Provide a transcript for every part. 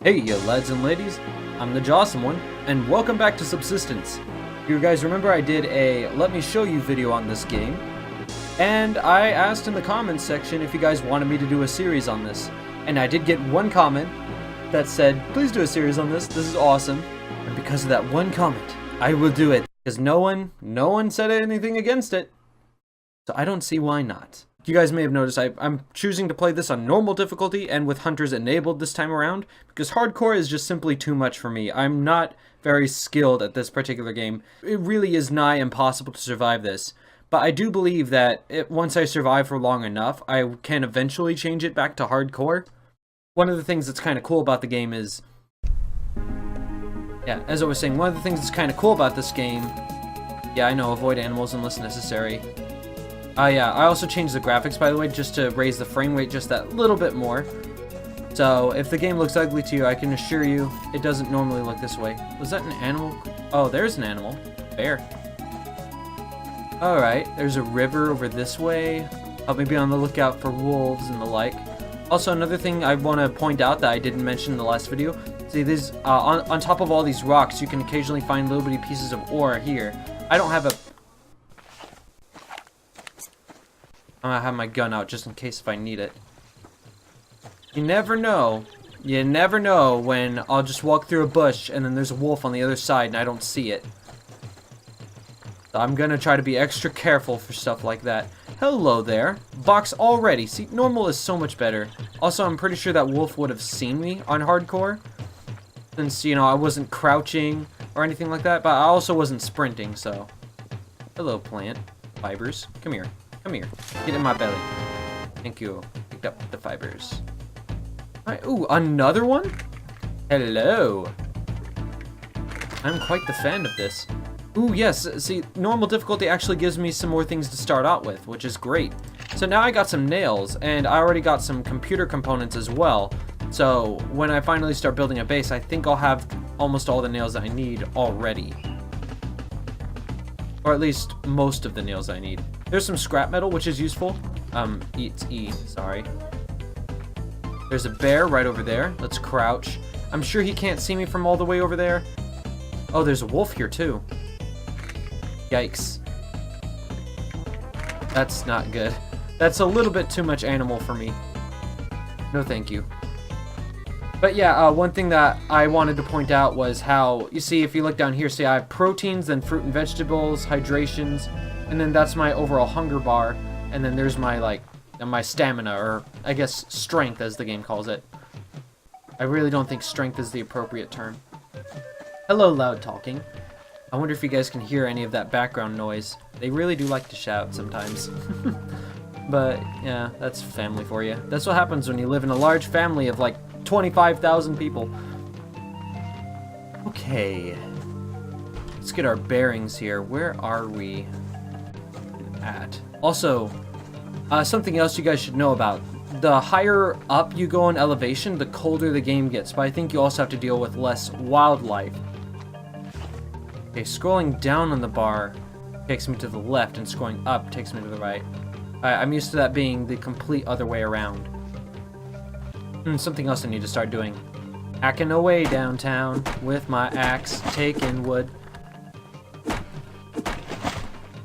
Hey, you lads and ladies, I'm the Jawesome one, and welcome back to Subsistence. You guys remember I did a let me show you video on this game, and I asked in the comments section if you guys wanted me to do a series on this. And I did get one comment that said, please do a series on this is awesome. And because of that one comment, I will do it. Because no one said anything against it. So I don't see why not. You guys may have noticed I'm choosing to play this on normal difficulty and with hunters enabled this time around because hardcore is just simply too much for me. I'm not very skilled at this particular game. It really is nigh impossible to survive this. But I do believe that once I survive for long enough, I can eventually change it back to hardcore. One of the things that's kind of cool about the game is... Yeah, as I was saying, one of the things that's kind of cool about this game... Yeah, I know, avoid animals unless necessary. Yeah, I also changed the graphics, by the way, just to raise the frame rate just that little bit more. So, if the game looks ugly to you, I can assure you, it doesn't normally look this way. Was that an animal? Oh, there's an animal. Bear. Alright, there's a river over this way. Help me be on the lookout for wolves and the like. Also, another thing I want to point out that I didn't mention in the last video. See, these, on top of all these rocks, you can occasionally find little bitty pieces of ore here. I don't have a... I'm gonna have my gun out just in case if I need it. You never know. You never know when I'll just walk through a bush and then there's a wolf on the other side and I don't see it. So I'm gonna try to be extra careful for stuff like that. Hello there. Box already. See, normal is so much better. Also, I'm pretty sure that wolf would have seen me on hardcore. Since, you know, I wasn't crouching or anything like that, but I also wasn't sprinting, so. Hello, plant. Fibers. Come here. Come here. Get in my belly. Thank you. Picked up the fibers. Alright, ooh, another one? Hello. I'm quite the fan of this. Ooh, yes, see, normal difficulty actually gives me some more things to start out with, which is great. So now I got some nails, and I already got some computer components as well. So when I finally start building a base, I think I'll have almost all the nails that I need already. Or at least most of the nails I need. There's some scrap metal, which is useful. It's E, sorry. There's a bear right over there. Let's crouch. I'm sure he can't see me from all the way over there. Oh, there's a wolf here too. Yikes. That's not good. That's a little bit too much animal for me. No thank you. But yeah, one thing that I wanted to point out was how, you see, if you look down here, see I have proteins, then fruit and vegetables, hydrations, and then that's my overall hunger bar, and then there's my, like, my stamina, or I guess strength as the game calls it. I really don't think strength is the appropriate term. Hello, loud talking. I wonder if you guys can hear any of that background noise. They really do like to shout sometimes. But, yeah, that's family for you. That's what happens when you live in a large family of, like, 25,000 people. Okay. Let's get our bearings here. Where are we at? Also, something else you guys should know about. The higher up you go in elevation, the colder the game gets. But I think you also have to deal with less wildlife. Okay, scrolling down on the bar takes me to the left, and scrolling up takes me to the right. I'm used to that being the complete other way around. Something else I need to start doing. Hacking away downtown with my axe, taking wood.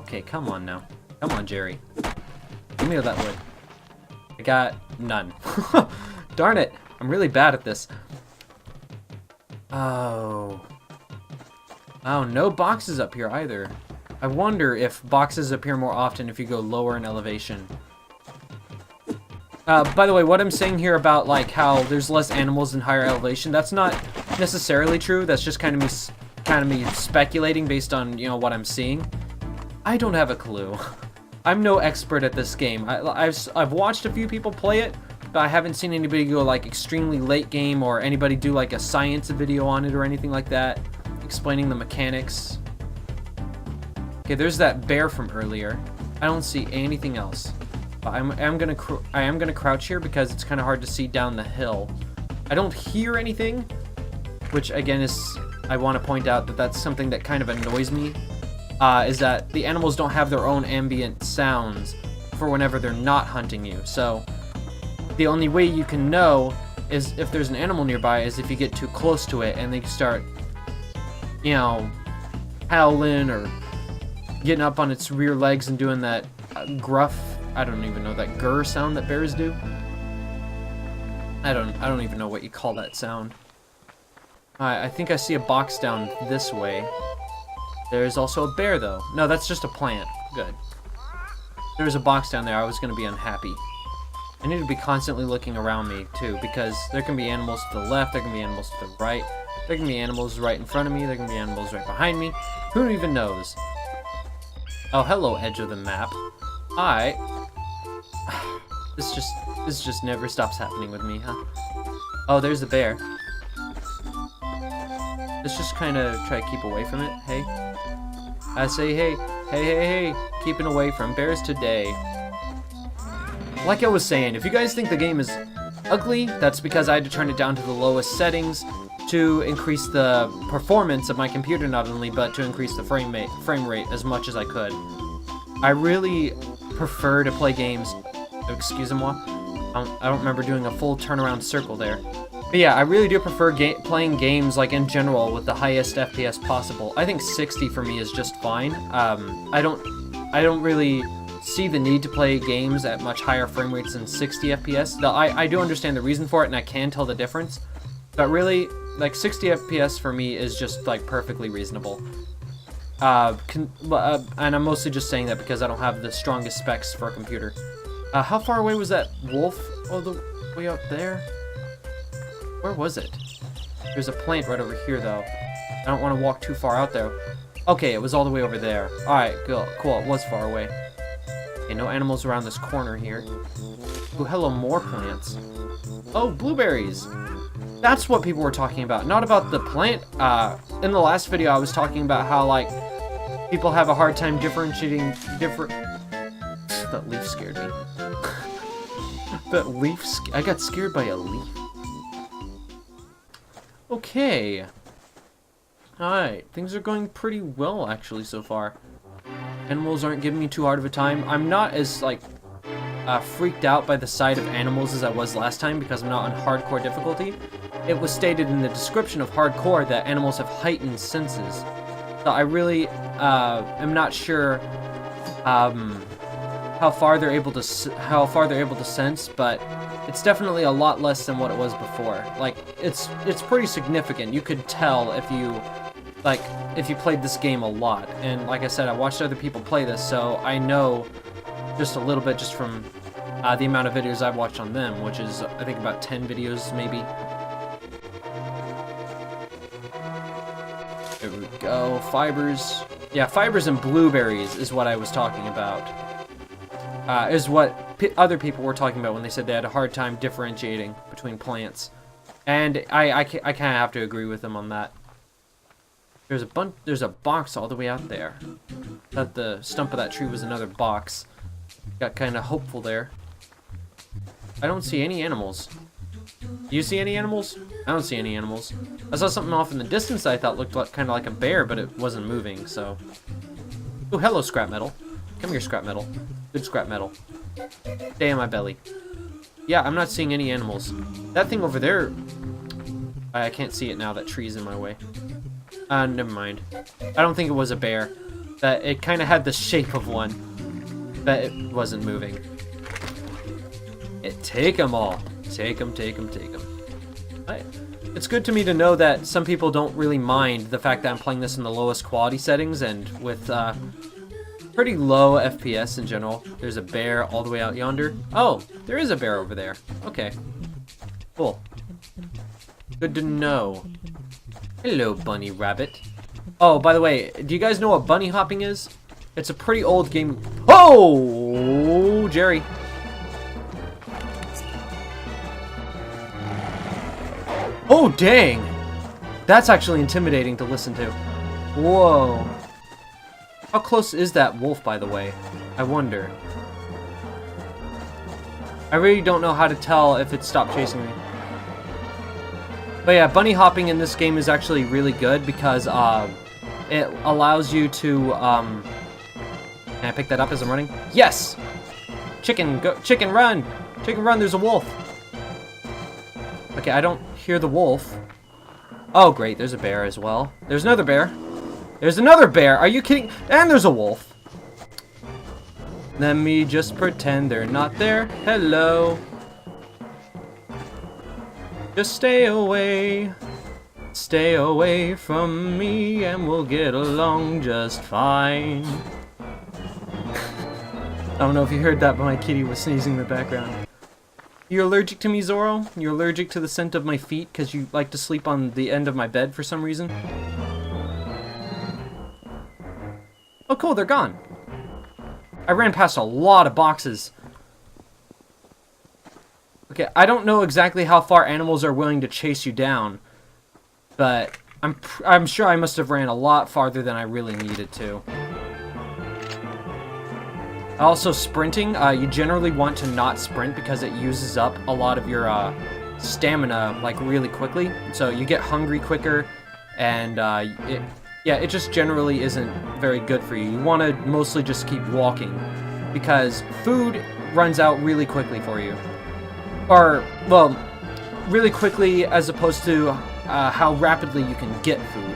Okay, come on now. Come on, Jerry. Give me that wood. I got none. Darn it. I'm really bad at this. Oh. Oh, no boxes up here either. I wonder if boxes appear more often if you go lower in elevation. By the way, what I'm saying here about, like, how there's less animals in higher elevation, that's not necessarily true. That's just kind of me speculating based on, you know, what I'm seeing. I don't have a clue. I'm no expert at this game. I've watched a few people play it, but I haven't seen anybody go, like, extremely late game or anybody do, like, a science video on it or anything like that, explaining the mechanics. Okay, there's that bear from earlier. I don't see anything else. I am gonna crouch here because it's kind of hard to see down the hill. I don't hear anything, which again is, I want to point out that that's something that kind of annoys me, is that the animals don't have their own ambient sounds for whenever they're not hunting you. So the only way you can know is if there's an animal nearby is if you get too close to it and they start, you know, howling or getting up on its rear legs and doing that gruff, I don't even know, that grr sound that bears do. I don't even know what you call that sound. I think I see a box down this way. There's also a bear, though. No, that's just a plant. Good. There's a box down there. I was going to be unhappy. I need to be constantly looking around me, too, because there can be animals to the left, there can be animals to the right, there can be animals right in front of me, there can be animals right behind me. Who even knows? Oh, hello, edge of the map. This just never stops happening with me, huh? Oh, there's the bear. Let's just kind of try to keep away from it. Hey. I say hey. Keeping away from bears today. Like I was saying, if you guys think the game is ugly, that's because I had to turn it down to the lowest settings to increase the performance of my computer not only, but to increase the frame rate as much as I could. I really prefer to play games... Excusez-moi. I don't remember doing a full turnaround circle there. But yeah, I really do prefer playing games, like, in general, with the highest FPS possible. I think 60 for me is just fine. I don't really see the need to play games at much higher frame rates than 60 FPS. Though I do understand the reason for it, and I can tell the difference. But really, like, 60 FPS for me is just, like, perfectly reasonable. And I'm mostly just saying that because I don't have the strongest specs for a computer. How far away was that wolf? Oh, the way out there? Where was it? There's a plant right over here, though. I don't want to walk too far out there. Okay, it was all the way over there. Alright, cool. It was far away. Okay, no animals around this corner here. Ooh, hello, more plants. Oh, blueberries! That's what people were talking about, not about the plant. In the last video, I was talking about how, like, people have a hard time differentiating different... That leaf scared me. That leaf... I got scared by a leaf. Okay. Alright, things are going pretty well, actually, so far. Animals aren't giving me too hard of a time. I'm not as, like, freaked out by the sight of animals as I was last time because I'm not on hardcore difficulty. It was stated in the description of hardcore that animals have heightened senses. So I really am not sure how far they're able to sense, but it's definitely a lot less than what it was before. Like, it's pretty significant. You could tell if you played this game a lot. And like I said, I watched other people play this, so I know just a little bit just from the amount of videos I've watched on them, which is, I think, about 10 videos, maybe. There we go. Fibers. Yeah, fibers and blueberries is what I was talking about. Is what other people were talking about when they said they had a hard time differentiating between plants. And I kind of have to agree with them on that. There's a box all the way out there. Thought the stump of that tree was another box. Got kind of hopeful there. I don't see any animals. Do you see any animals? I don't see any animals. I saw something off in the distance that I thought looked kind of like a bear, but it wasn't moving, so... Oh, hello, scrap metal. Come here, scrap metal. Good scrap metal. Stay in my belly. Yeah, I'm not seeing any animals. That thing over there... I can't see it now, that tree's in my way. Never mind. I don't think it was a bear. It kind of had the shape of one. But it wasn't moving. Take them all. Take them. It's good to me to know that some people don't really mind the fact that I'm playing this in the lowest quality settings and with pretty low FPS in general. There's a bear all the way out yonder. Oh, there is a bear over there. Okay. Cool. Good to know. Hello, bunny rabbit. Oh, by the way, do you guys know what bunny hopping is? It's a pretty old game. Oh, Jerry. Oh, dang. That's actually intimidating to listen to. Whoa. How close is that wolf, by the way? I wonder. I really don't know how to tell if it stopped chasing me. But yeah, bunny hopping in this game is actually really good because it allows you to... Can I pick that up as I'm running? Yes! Chicken, go! Chicken, run! Chicken, run! There's a wolf! Okay, I don't hear the wolf. Oh, great, there's a bear as well. There's another bear. There's another bear. Are you kidding? And there's a wolf. Let me just pretend they're not there. Hello. Just stay away. Stay away from me and we'll get along just fine. I don't know if you heard that, but my kitty was sneezing in the background. You're allergic to me, Zoro? You're allergic to the scent of my feet because you like to sleep on the end of my bed for some reason? Oh, cool, they're gone. I ran past a lot of boxes. Okay, I don't know exactly how far animals are willing to chase you down, but I'm sure I must have ran a lot farther than I really needed to. Also, sprinting, you generally want to not sprint because it uses up a lot of your stamina, like, really quickly. So you get hungry quicker, and it just generally isn't very good for you. You want to mostly just keep walking because food runs out really quickly for you. Or, well, really quickly as opposed to how rapidly you can get food.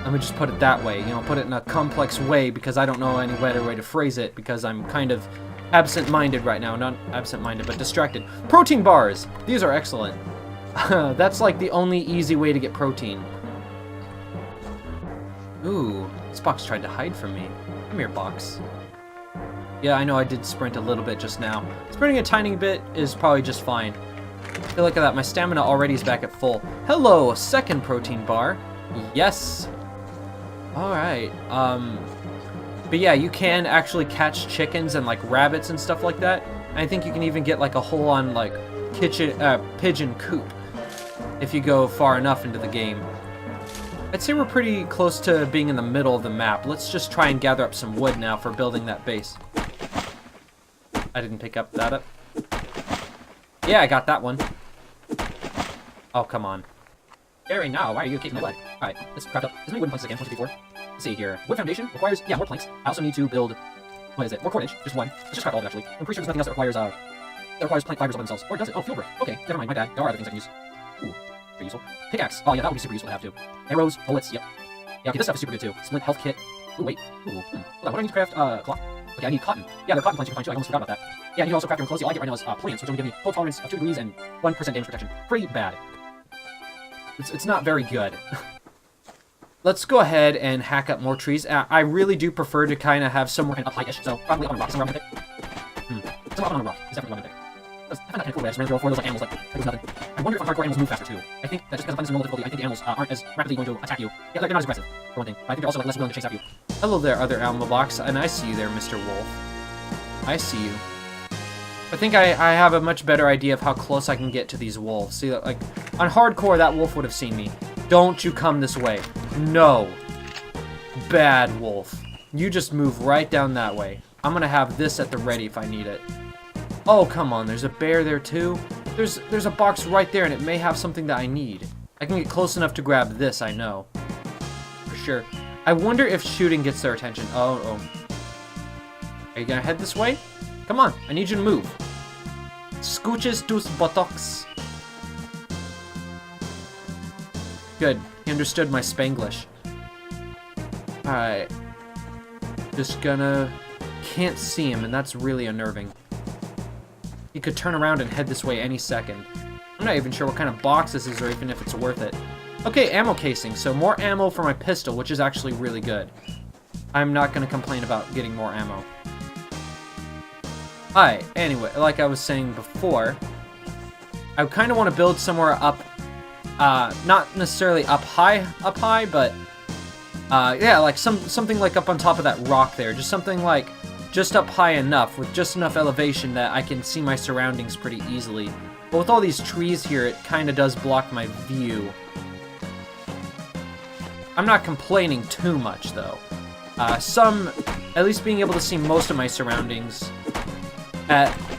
Let me just put it that way, you know, put it in a complex way because I don't know any better way to phrase it because I'm kind of absent-minded right now. Not absent-minded, but distracted. Protein bars! These are excellent. That's like the only easy way to get protein. Ooh, this box tried to hide from me. Come here, box. Yeah, I know I did sprint a little bit just now. Sprinting a tiny bit is probably just fine. Hey, look at that, my stamina already is back at full. Hello, second protein bar. Yes. Alright, but yeah, you can actually catch chickens and, like, rabbits and stuff like that. I think you can even get, like, a whole-on, like, pigeon coop if you go far enough into the game. I'd say we're pretty close to being in the middle of the map. Let's just try and gather up some wood now for building that base. I didn't pick up that up. Yeah, I got that one. Oh, come on. Gary, now, why are you keeping the wood? Alright, let's craft up as many wooden planks as I can. 1, 2, 3, 4. Let's see here. Wood foundation requires, yeah, more planks. I also need to build, what is it? More cordage. Just one. Let's just craft all of it, actually. I'm pretty sure there's nothing else that requires plant fibers by themselves. Or does it? Oh, fuel brick. Okay, never mind, my bad. There are other things I can use. Ooh, very useful. Pickaxe. Oh, yeah, that would be super useful to have, too. Arrows, bullets, yep. Yeah, okay, this stuff is super good, too. Splint, health kit. Ooh, wait. Ooh, Hold on, what do I need to craft? Cloth. Okay, I need cotton. Yeah, there are cotton plants you can find, too. I almost forgot about that. Yeah, I need to also craft your own clothes. All I get right now is plants, which only give me cold tolerance of 2 degrees and 1% damage protection. Pretty bad. It's not very good. Let's go ahead and hack up more trees. I really do prefer to kind of have somewhere kind of up high-ish, so probably up on a rock, somewhere up on a pick. Somewhere up on a rock is definitely what I'm gonna pick. I find that kind of cool, I just ran through 4 of those like animals like there was nothing. I wonder if on hardcore animals move faster too. I think that just because I'm playing this in normal difficulty, I think the animals aren't as rapidly going to attack you. Yeah, they're not as aggressive, for one thing. But I think they're also like less willing to chase after you. Hello there, other animal box, and I see you there, Mr. Wolf. I see you. I think I have a much better idea of how close I can get to these wolves. See, like, on hardcore, that wolf would have seen me. Don't you come this way. No. Bad wolf. You just move right down that way. I'm gonna have this at the ready if I need it. Oh, come on, there's a bear there too? There's a box right there and it may have something that I need. I can get close enough to grab this, I know. For sure. I wonder if shooting gets their attention. Oh. Are you gonna head this way? Come on, I need you to move. Scooches tus buttocks. Good, he understood my Spanglish. Alright. Just gonna... Can't see him, and that's really unnerving. He could turn around and head this way any second. I'm not even sure what kind of box this is or even if it's worth it. Okay, ammo casing. So more ammo for my pistol, which is actually really good. I'm not gonna complain about getting more ammo. Alright, anyway, like I was saying before, I kind of want to build somewhere up, not necessarily up high, but, yeah, like something like up on top of that rock there, just something like just up high enough, with just enough elevation that I can see my surroundings pretty easily. But with all these trees here, it kind of does block my view. I'm not complaining too much, though. At least being able to see most of my surroundings,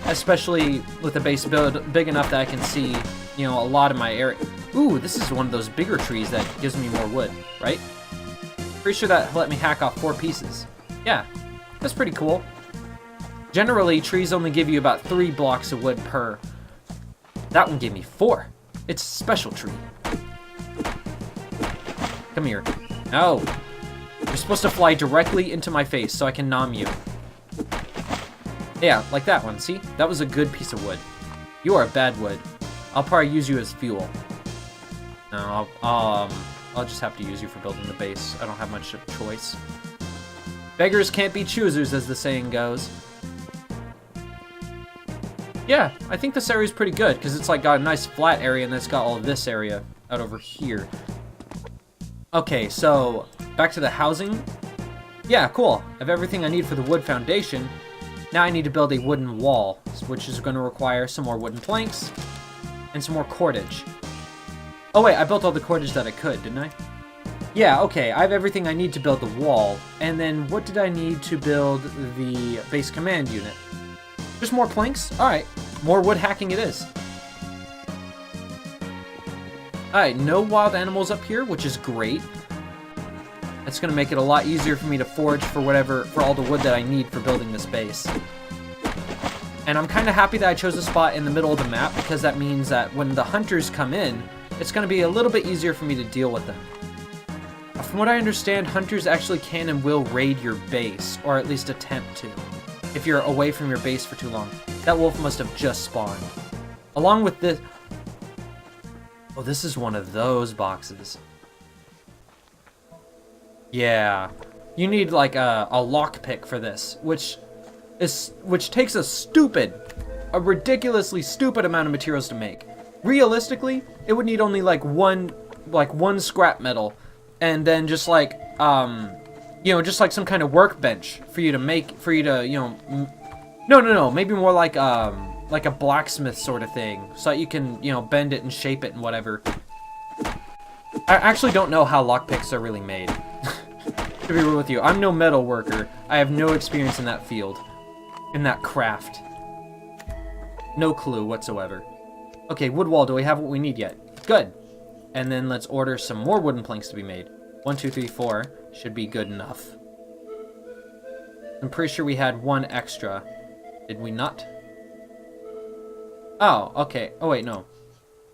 especially with the base build big enough that I can see, you know, a lot of my area. Ooh, this is one of those bigger trees that gives me more wood, right? Pretty sure that let me hack off 4 pieces. Yeah, that's pretty cool. Generally, trees only give you about 3 blocks of wood per. That one gave me 4. It's a special treat. Come here. No. You're supposed to fly directly into my face so I can nom you. Yeah, like that one. See? That was a good piece of wood. You are a bad wood. I'll probably use you as fuel. No, I'll just have to use you for building the base. I don't have much of a choice. Beggars can't be choosers, as the saying goes. Yeah, I think this area is pretty good, because it's like got a nice flat area, and then it's got all of this area out over here. Okay, so back to the housing. Yeah, cool. I have everything I need for the wood foundation. Now I need to build a wooden wall, which is going to require some more wooden planks and some more cordage. Oh wait, I built all the cordage that I could, didn't I? Yeah, okay, I have everything I need to build the wall. And then what did I need to build the base command unit? Just more planks? Alright, more wood hacking it is. Alright, no wild animals up here, which is great. That's going to make it a lot easier for me to forage for all the wood that I need for building this base. And I'm kind of happy that I chose a spot in the middle of the map, because that means that when the hunters come in, it's going to be a little bit easier for me to deal with them. From what I understand, hunters actually can and will raid your base, or at least attempt to, if you're away from your base for too long. That wolf must have just spawned. Along with this... Oh, this is one of those boxes. Yeah. You need, like, a lockpick for this, which takes a ridiculously stupid amount of materials to make. Realistically, it would need only, like, one scrap metal, and then just, like, just, like, some kind of workbench for you to make, no, maybe more like a blacksmith sort of thing, so that you can, bend it and shape it and whatever. I actually don't know how lockpicks are really made. To be real with you, I'm no metal worker. I have no experience in that field, in that craft. No clue whatsoever. Okay, wood wall, do we have what we need yet? Good. And then let's order some more wooden planks to be made. 1, 2, 3, 4 should be good enough. I'm pretty sure we had 1 extra. Did we not? Oh, okay. Oh, wait, no.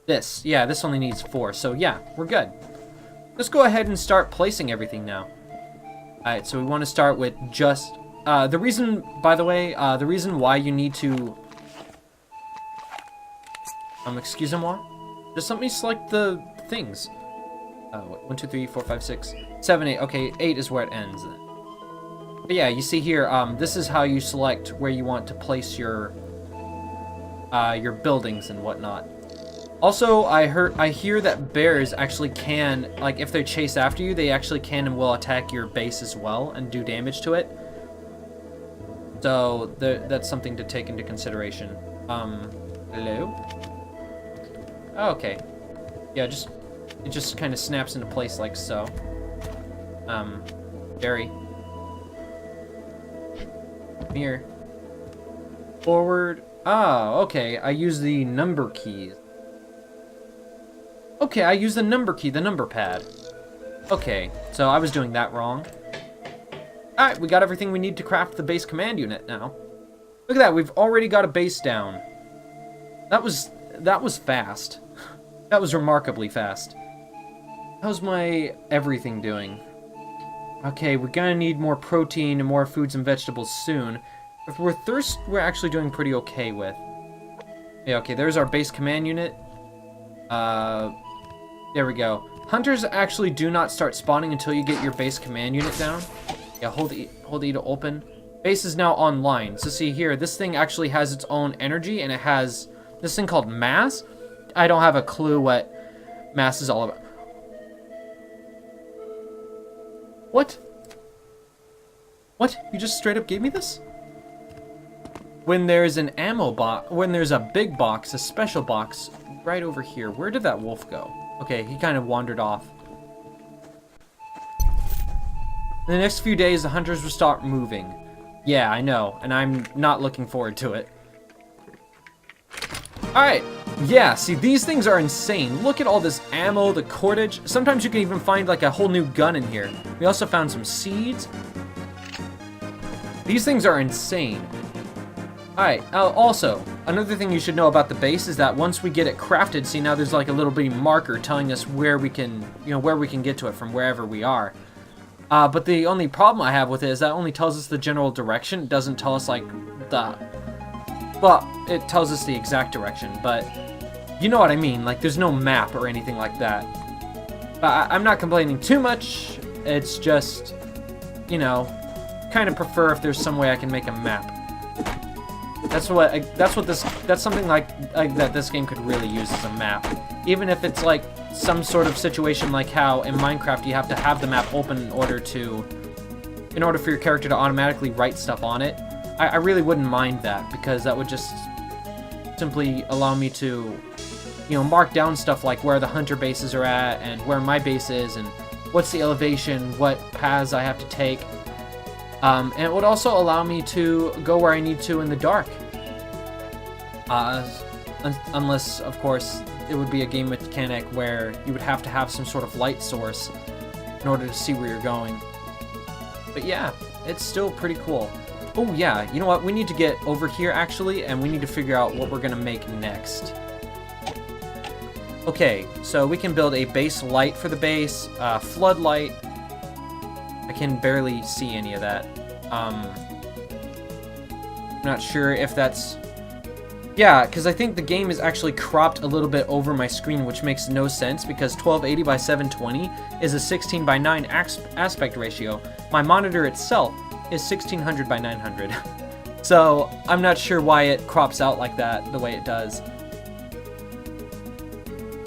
This. Yeah, this only needs 4. So, yeah, we're good. Let's go ahead and start placing everything now. Alright, so we want to start with just... the reason, by the way, the reason why you need to... excusez-moi? Just let me select the things. 1, 2, 3, 4, 5, 6, 7, 8. Okay, 8 is where it ends then. But yeah, you see here, this is how you select where you want to place your buildings and whatnot. Also, I hear that bears actually can, like, if they chase after you, they actually can and will attack your base as well and do damage to it. So, that's something to take into consideration. Hello? Oh, okay. Yeah, it just kind of snaps into place like so. Jerry. Come here. Forward. Oh, okay. I use the number keys. Okay, I use the number key, the number pad. Okay, so I was doing that wrong. Alright, we got everything we need to craft the base command unit now. Look at that, we've already got a base down. That was fast. That was remarkably fast. How's my everything doing? Okay, we're gonna need more protein and more fruits and vegetables soon. If we're thirst, we're actually doing pretty okay with. Yeah, okay, there's our base command unit. There we go. Hunters actually do not start spawning until you get your base command unit down. Yeah, hold E to open. Base is now online. So see here, this thing actually has its own energy, and it has this thing called mass. I don't have a clue what mass is all about. What? What? You just straight up gave me this? When there's an ammo box, when there's a big box, a special box, right over here. Where did that wolf go? Okay, he kind of wandered off. In the next few days, the hunters will start moving. Yeah, I know, and I'm not looking forward to it. Alright, yeah, see, these things are insane. Look at all this ammo, the cordage. Sometimes you can even find, like, a whole new gun in here. We also found some seeds. These things are insane. Alright, also, another thing you should know about the base is that once we get it crafted, see now there's like a little bitty marker telling us where we can, where we can get to it from wherever we are. But the only problem I have with it is that only tells us the general direction. It doesn't tell us like well, it tells us the exact direction, but you know what I mean, like there's no map or anything like that. But I'm not complaining too much, it's just, kind of prefer if there's some way I can make a map. That's something like that this game could really use as a map. Even if it's like some sort of situation like how in Minecraft you have to have the map open in order for your character to automatically write stuff on it. I really wouldn't mind that, because that would just simply allow me to, mark down stuff like where the hunter bases are at and where my base is and what's the elevation, what paths I have to take. And it would also allow me to go where I need to in the dark. Unless, of course, it would be a game mechanic where you would have to have some sort of light source in order to see where you're going. But yeah, it's still pretty cool. Oh yeah, you know what? We need to get over here, actually, and we need to figure out what we're going to make next. Okay, so we can build a base light for the base, floodlight. I can barely see any of that. I'm not sure if that's... Yeah, because I think the game is actually cropped a little bit over my screen, which makes no sense, because 1280 by 720 is a 16 by 9 aspect ratio. My monitor itself is 1600 by 900. So I'm not sure why it crops out like that, the way it does.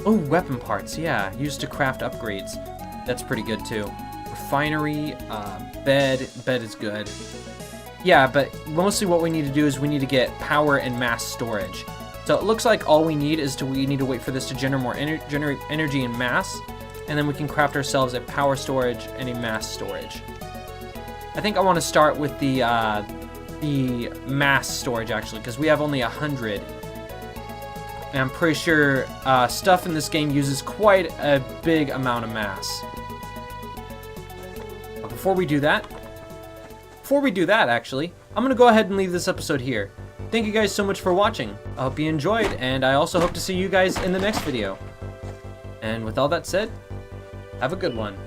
Oh, weapon parts, yeah, used to craft upgrades. That's pretty good too. Refinery, bed is good. Yeah, but mostly what we need to do is we need to get power and mass storage. So it looks like all we need is we need to wait for this to generate more energy and mass, and then we can craft ourselves a power storage and a mass storage. I think I want to start with the mass storage, actually, because we have only 100. And I'm pretty sure stuff in this game uses quite a big amount of mass. But before we do that, actually, I'm going to go ahead and leave this episode here. Thank you guys so much for watching. I hope you enjoyed, and I also hope to see you guys in the next video. And with all that said, have a good one.